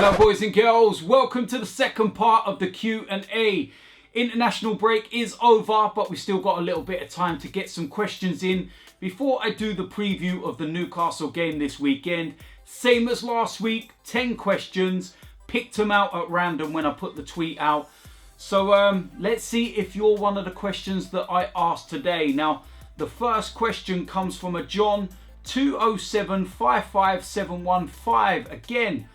Hello boys and girls, welcome to the second part of the Q&A. International break is over, but we still got a little bit of time to get some questions in before I do the preview of the Newcastle game this weekend. Same as last week, 10 questions, picked them out at random when I put the tweet out. So let's see if you're one of the questions that I asked today. Now, the first question comes from a John 2075575. Again,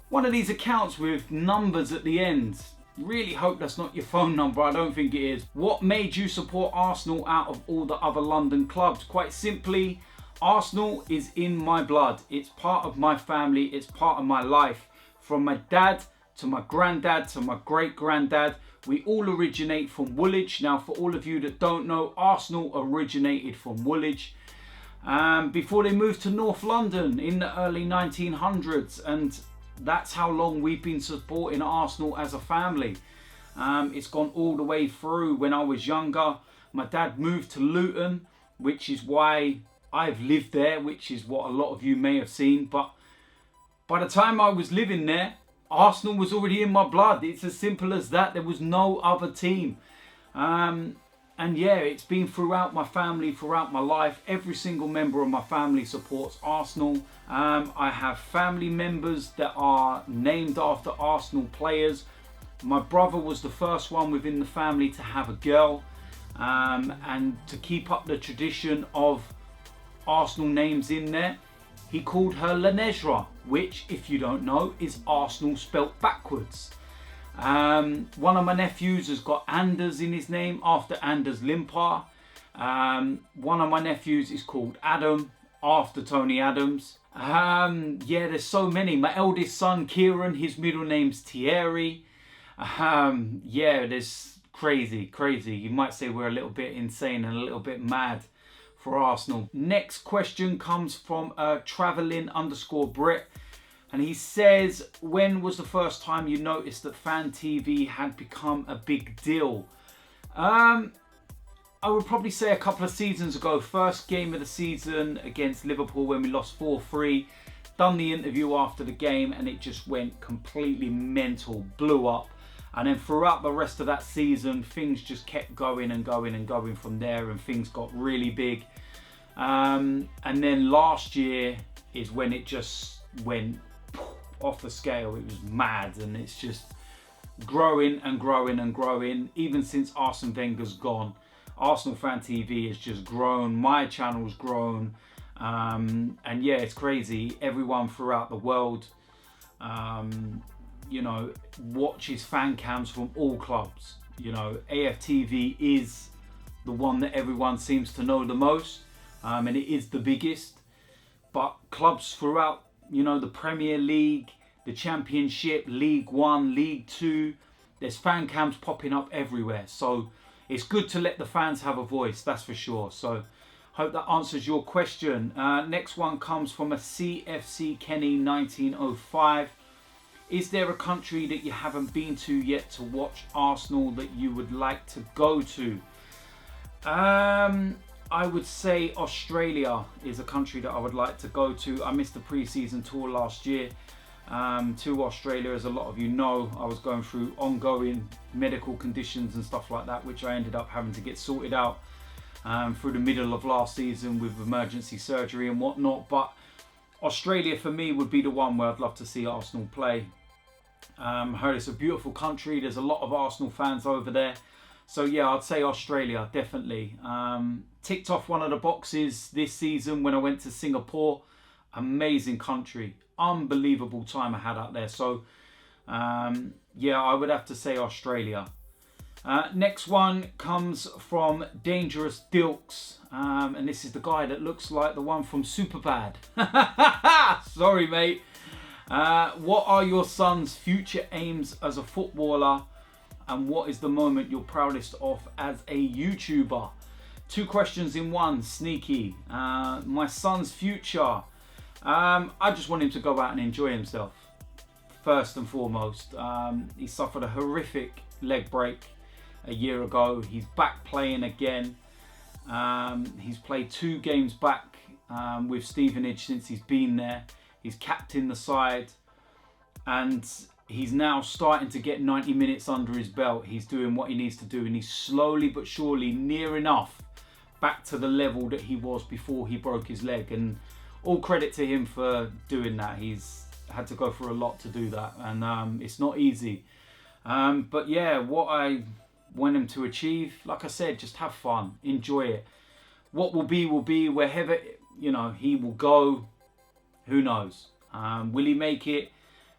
one of these accounts with numbers at the end. Really hope that's not your phone number. I don't think it is. What made you support Arsenal out of all the other London clubs? Quite simply, Arsenal is in my blood. It's part of my family. It's part of my life. From my dad to my granddad to my great-granddad, we all originate from Woolwich. Now, for all of you that don't know, Arsenal originated from Woolwich before they moved to North London in the early 1900s, and that's how long we've been supporting Arsenal as a family. It's gone all the way through. When I was younger, my dad moved to Luton, which is why I've lived there, which is what a lot of you may have seen. But by the time I was living there, Arsenal was already in my blood. It's as simple as that. There was no other team. And yeah, it's been throughout my family, throughout my life. Every single member of my family supports Arsenal. I have family members that are named after Arsenal players. My brother was the first one within the family to have a girl. And to keep up the tradition of Arsenal names in there, he called her Lenezra, which, if you don't know, is Arsenal spelt backwards. One of my nephews has got Anders in his name after Anders Limpar. One of my nephews is called Adam after Tony Adams. Yeah, there's so many. My eldest son, Kieran, his middle name's Thierry. Yeah, there's crazy. You might say we're a little bit insane and a little bit mad for Arsenal. Next question comes from travelling_Brit, and he says, when was the first time you noticed that fan TV had become a big deal? I would probably say a couple of seasons ago. First game of the season against Liverpool when we lost 4-3. Done the interview after the game and it just went completely mental, blew up. And then throughout the rest of that season, things just kept going and going from there, and things got really big. And then last year is when it just went off the scale. It was mad, and it's just growing and growing. Even since Arsene Wenger's gone, Arsenal Fan TV has just grown. My channel's grown. And yeah, it's crazy. Everyone throughout the world, you know, watches fan cams from all clubs. You know, AFTV is the one that everyone seems to know the most, and it is the biggest. But clubs throughout, you know, the Premier League, the Championship, League One, League Two, there's fan cams popping up everywhere. So it's good to let the fans have a voice, that's for sure. So hope that answers your question. Next one comes from a CFC Kenny 1905. Is there a country that you haven't been to yet to watch Arsenal that you would like to go to? I would say Australia is a country that I would like to go to. I missed the pre-season tour last year to Australia. As a lot of you know, I was going through ongoing medical conditions and stuff like that, which I ended up having to get sorted out through the middle of last season with emergency surgery and whatnot. But Australia for me would be the one where I'd love to see Arsenal play. Heard it's a beautiful country. There's a lot of Arsenal fans over there. So yeah, I'd say Australia, definitely. Ticked off one of the boxes this season when I went to Singapore. Amazing country. Unbelievable time I had out there. So yeah, I would have to say Australia. Next one comes from Dangerous Dilks. And this is the guy that looks like the one from Superbad. Sorry, mate. What are your son's future aims as a footballer? And what is the moment you're proudest of as a YouTuber? 2 questions in one, sneaky. My son's future. I just want him to go out and enjoy himself. First and foremost. He suffered a horrific leg break a year ago. He's back playing again. He's played 2 games back with Stevenage since he's been there. He's captained the side. and he's now starting to get 90 minutes under his belt. He's doing what he needs to do, and he's slowly but surely near enough back to the level that he was before he broke his leg. And all credit to him for doing that. He's had to go through a lot to do that, and it's not easy. But yeah, what I want him to achieve, like I said, just have fun, enjoy it. What will be, wherever, you know, he will go, who knows? Will he make it?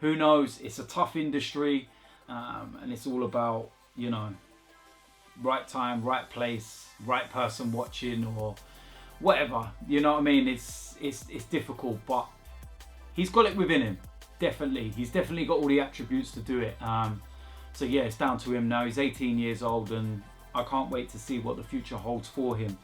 Who knows? It's a tough industry, and it's all about, you know, right time, right place, right person watching, or whatever. You know what I mean? It's difficult, but he's got it within him. Definitely, he's definitely got all the attributes to do it. So yeah, it's down to him now. He's 18 years old, and I can't wait to see what the future holds for him.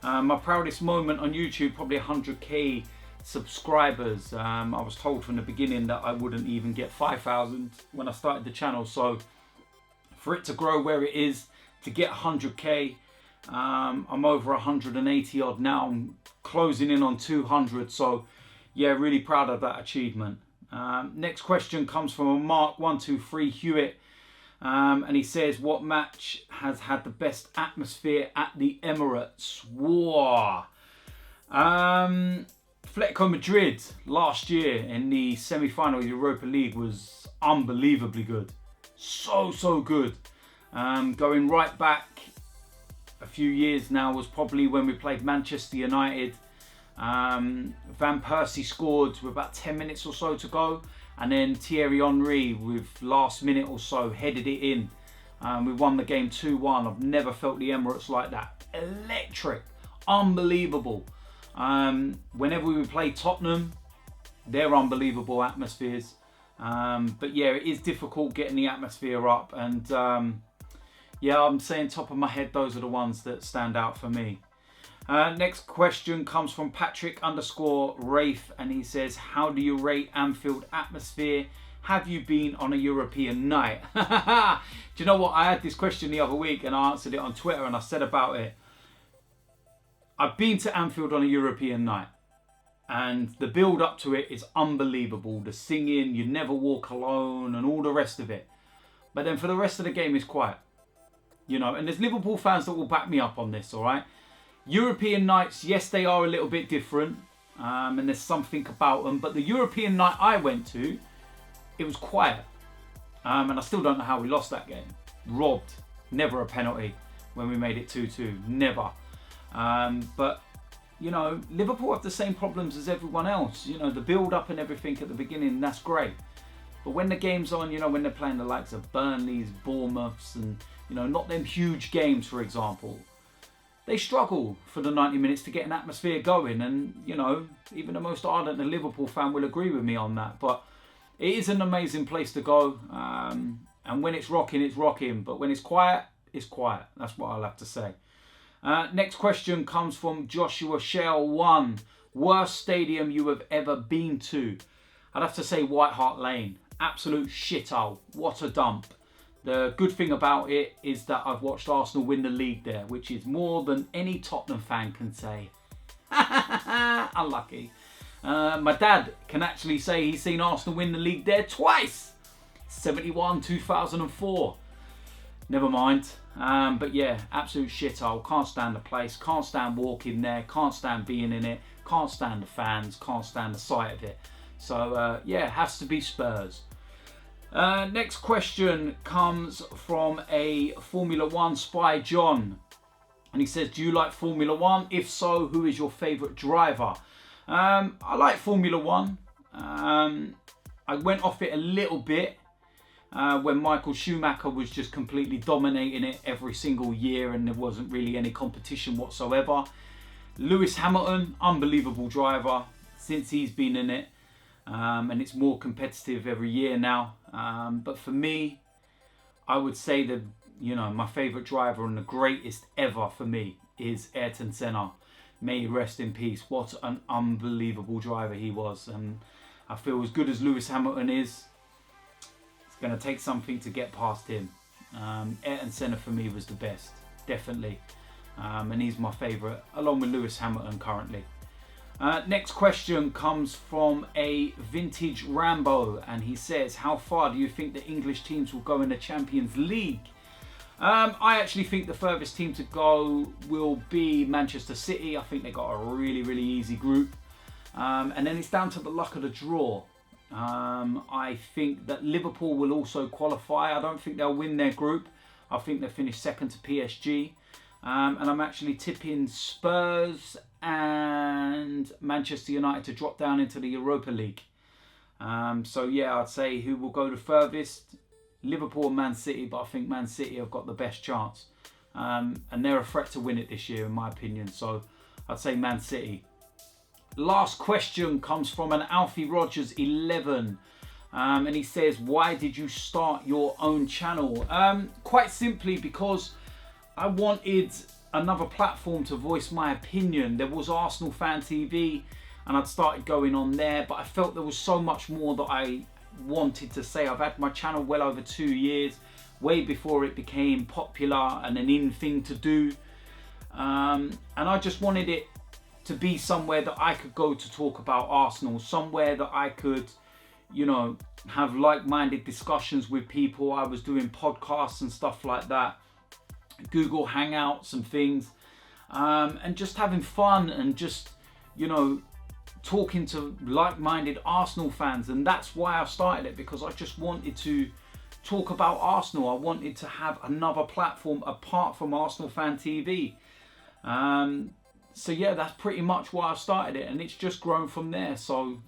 My proudest moment on YouTube, probably 100k subscribers. I was told from the beginning that I wouldn't even get 5,000 when I started the channel. So for it to grow where it is, to get 100k, I'm over 180 odd now. I'm closing in on 200. So yeah, really proud of that achievement. Next question comes from a Mark123 Hewitt. And he says, what match has had the best atmosphere at the Emirates? Whoa. Atletico Madrid last year in the semi-final of the Europa League was unbelievably good. So good. Going right back a few years now was probably when we played Manchester United. Van Persie scored with about 10 minutes or so to go. And then Thierry Henry, with last minute or so, headed it in. We won the game 2-1. I've never felt the Emirates like that. Electric. Unbelievable. Whenever we play Tottenham, they're unbelievable atmospheres. But yeah, it is difficult getting the atmosphere up. And yeah, I'm saying top of my head, those are the ones that stand out for me. Next question comes from Patrick_Rafe, and he says, how do you rate Anfield atmosphere? Have you been on a European night? Do you know what? I had this question the other week and I answered it on Twitter, and I said about it. I've been to Anfield on a European night, and the build up to it is unbelievable. The singing, you never walk alone, and all the rest of it. But then for the rest of the game, it's quiet. You know, and there's Liverpool fans that will back me up on this, all right? European nights, yes, they are a little bit different, and there's something about them. But the European night I went to, it was quiet, and I still don't know how we lost that game. Robbed, never a penalty when we made it 2-2, never. But you know, Liverpool have the same problems as everyone else. You know, the build-up and everything at the beginning, that's great. But when the game's on, you know, when they're playing the likes of Burnleys, Bournemouths, and you know, not them huge games, for example. They struggle for the 90 minutes to get an atmosphere going, and you know, even the most ardent Liverpool fan will agree with me on that. But it is an amazing place to go, and when it's rocking, it's rocking. But when it's quiet, it's quiet. That's what I'll have to say. Next question comes from Joshua Shell 1. Worst stadium you have ever been to? I'd have to say White Hart Lane. Absolute shithole. What a dump. The good thing about it is that I've watched Arsenal win the league there, which is more than any Tottenham fan can say. Unlucky. My dad can actually say he's seen Arsenal win the league there twice. 71, 2004. Never mind. But yeah, absolute shithole. Can't stand the place. Can't stand walking there. Can't stand being in it. Can't stand the fans. Can't stand the sight of it. So yeah, has to be Spurs. Next question comes from a Formula One spy, John. And he says, do you like Formula One? If so, who is your favourite driver? I like Formula One. I went off it a little bit when Michael Schumacher was just completely dominating it every single year and there wasn't really any competition whatsoever. Lewis Hamilton, unbelievable driver since he's been in it. And it's more competitive every year now. But for me, I would say that, you know, my favourite driver and the greatest ever for me is Ayrton Senna. May he rest in peace. What an unbelievable driver he was. And I feel as good as Lewis Hamilton is, it's going to take something to get past him. Ayrton Senna for me was the best, definitely. And he's my favourite, along with Lewis Hamilton currently. Next question comes from a Vintage Rambo, and he says, how far do you think the English teams will go in the Champions League? I actually think the furthest team to go will be Manchester City. I think they got a really, really easy group. And then it's down to the luck of the draw. I think that Liverpool will also qualify. I don't think they'll win their group. I think they'll finish second to PSG. And I'm actually tipping Spurs and Manchester United to drop down into the Europa League. So yeah, I'd say who will go the furthest? Liverpool and Man City, but I think Man City have got the best chance. And they're a threat to win it this year, in my opinion. So I'd say Man City. Last question comes from an Alfie Rogers 11. And he says, why did you start your own channel? Quite simply because I wanted another platform to voice my opinion. There was Arsenal Fan TV and I'd started going on there, but I felt there was so much more that I wanted to say. I've had my channel well over 2 years, way before it became popular and an in thing to do. And I just wanted it to be somewhere that I could go to talk about Arsenal, somewhere that I could, you know, have like-minded discussions with people. I was doing podcasts and stuff like that, Google Hangouts and things, and just having fun and just, you know, talking to like-minded Arsenal fans. And that's why I started it, because I just wanted to talk about Arsenal. I wanted to have another platform apart from Arsenal Fan TV. So yeah, that's pretty much why I started it, and it's just grown from there. So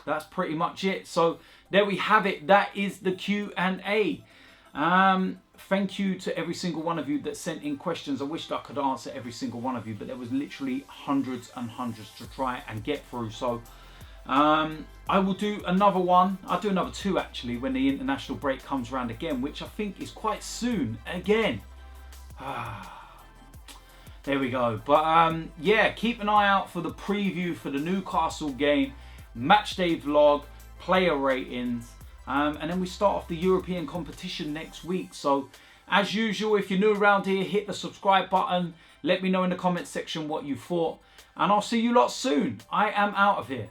that's pretty much it. So there we have it. That is the Q&A. Thank you to every single one of you that sent in questions. I wished I could answer every single one of you, but there was literally hundreds and hundreds to try and get through. So I will do another one. I'll do another 2 actually when the international break comes around again, which I think is quite soon again. There we go. But yeah, keep an eye out for the preview for the Newcastle game, match day vlog, player ratings, and then we start off the European competition next week. So as usual, if you're new around here, hit the subscribe button. Let me know in the comments section what you thought, and I'll see you lot soon. I am out of here.